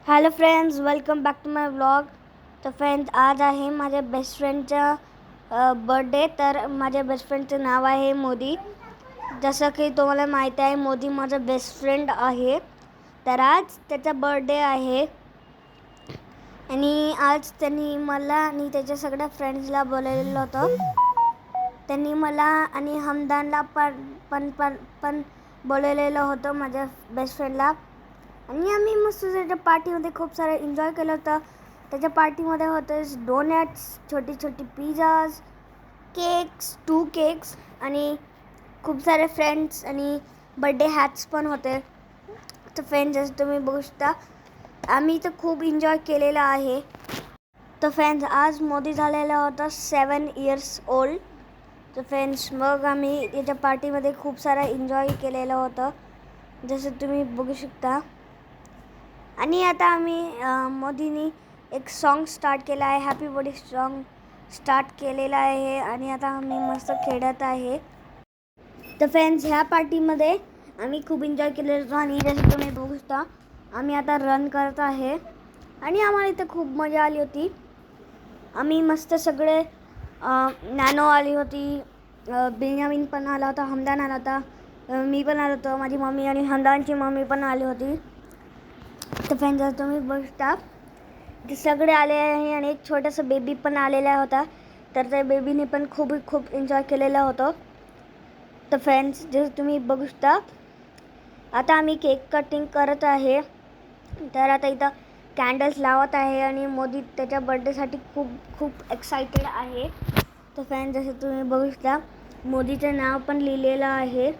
Hello friends, welcome back to my vlog. तर friends, आज आहे माझ्या बेस्ट फ्रेंडचा बर्थडे. तर माझ्या बेस्ट फ्रेंडचं नाव आहे मोदी. जसं की तुम्हाला माहीत आहे, मोदी माझा बेस्ट फ्रेंड आहे. तर आज त्याचा बर्थडे आहे आणि आज त्यांनी मला आणि त्याच्या सगळ्या फ्रेंड्सला बोलवलेलं होतं. त्यांनी मला आणि हमदानला पण बोलवलेलं होतं, माझ्या बेस्ट फ्रेंडला. आणि आम्ही मस्त त्याच्या पार्टीमध्ये खूप सारं एन्जॉय केलं होतं. त्याच्या पार्टीमध्ये होते डोनट्स, छोटी छोटी पिझ्झाज, केक्स, 2 केक्स आणि खूप सारे फ्रेंड्स आणि बर्थडे हॅट्स पण होते. तर फ्रेंड्स, जसं तुम्ही बघू शकता, आम्ही तर खूप एन्जॉय केलेलं आहे. तर फ्रेंड्स, आज मोदी झालेला होता 7 इयर्स ओल्ड. तर फ्रेंड्स, मग आम्ही याच्या पार्टीमध्ये खूप सारा एन्जॉय केलेलं होतं, जसं तुम्ही बघू शकता. आणि आता आम्ही मोदींनी एक सॉन्ग स्टार्ट केला आहे, हॅपी बर्थडे सॉन्ग स्टार्ट केलेला आहे आणि आता आम्ही मस्त खेळत आहे. तर फ्रेंड्स, ह्या पार्टीमध्ये आम्ही खूप एन्जॉय केलेलं होतं आणि जसं तुम्ही बघू शकता, आम्ही आता रन करत आहे आणि आम्हाला इथं खूप मजा आली होती. आम्ही मस्त सगळे नॅनो आली होती, बेंजामिन पण आला होता, हमदान आला होता, मी पण आलो होतो, माझी मम्मी आणि हमदानची मम्मी पण आली होती. तर फ्रेंड्स, जर तुम्ही बघता, ते सगळे आले आहे आणि एक छोटासा बेबी पण आलेला होता. तर त्या बेबीने पण खूप एन्जॉय केलेलं होतं. तर फ्रेंड्स, जसं तुम्ही बघू शकता, आता आम्ही केक कटिंग करत आहे. तर आता इथं कॅन्डल्स लावत आहे आणि मोदी त्याच्या बर्थडेसाठी खूप एक्सायटेड आहे. तर फ्रेंड्स, जसं तुम्ही बघू शकता, मोदीचं नाव पण लिहिलेलं आहे.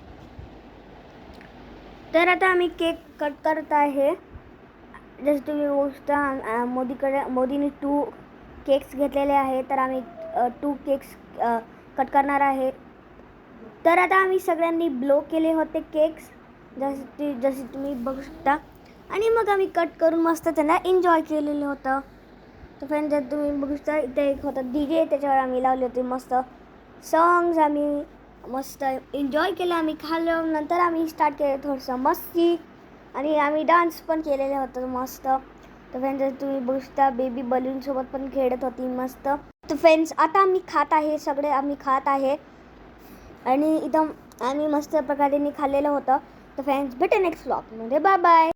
तर आता आम्ही केक कट करत आहे. जसं तुम्ही बघू शकता, मोदीने 2 केक्स घेतलेले आहे. तर आम्ही 2 केक्स कट करणार आहे. तर आता आम्ही सगळ्यांनी ब्लो केले होते केक्स, जसे तुम्ही बघू शकता. आणि मग आम्ही कट करून मस्त त्यांना एन्जॉय केलेलं होतं. तर फ्रेंड्स, जर तुम्ही बघू शकता, इथे एक होता DJ, त्याच्यावर आम्ही लावले होते मस्त सॉंग्स. आम्ही मस्त एन्जॉय केलं, आम्ही खाल्लं. नंतर आम्ही स्टार्ट केलं थोडंसं मस्ती आणि आम्ही डान्स पण केलेलं होतं मस्त. तर फ्रेंड्स, जर तुम्ही बघू शकता, बेबी बलूनसोबत पण खेळत होती मस्त. तर फ्रेंड्स, आता आम्ही खात आहे, सगळे आम्ही खात आहे आणि इथं आम्ही मस्त प्रकारे खाल्लेलं होतं. तर फ्रेंड्स, भेटू नेक्स्ट व्लॉगमध्ये. Bye bye.